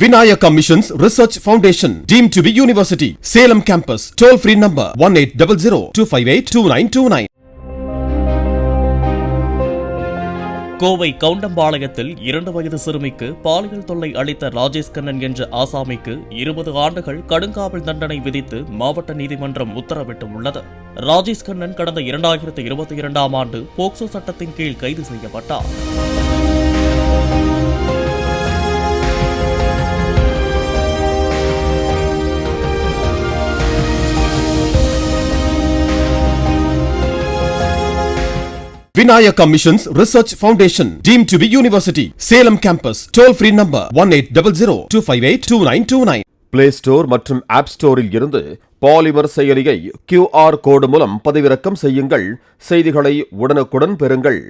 Vinayaka Missions Research Foundation, deemed to be university. Salem campus. Toll free number 1800-258-2929. Kovai கவுண்டம்பாளையத்தில் 2 வயது சிறுமிக்கு பாலியல் தொல்லை அளித்த ராஜேஷ் கண்ணன் என்ற ஆசாமிக்கு 20 ஆண்டுகள் கடுங்காவல் தண்டனை விதித்து மாவட்ட நீதிமன்றம் உத்தரவிட்டுள்ளது. ராஜேஷ் கண்ணன் கடந்த 2022ஆம் ஆண்டு போக்சோ சட்டத்தின் கீழ் கைது செய்யப்பட்டார். Vinayaka Missions Research Foundation, deemed to be university. Salem campus. Toll free number 1800-258-2929. Play Store மற்றும் App Storeல் இருந்து பாலிமர் செயலியை QR கோடு மூலம் பதிவிறக்கம் செய்யுங்கள். செய்திகளை உடனுக்குடன் பெறுங்கள்.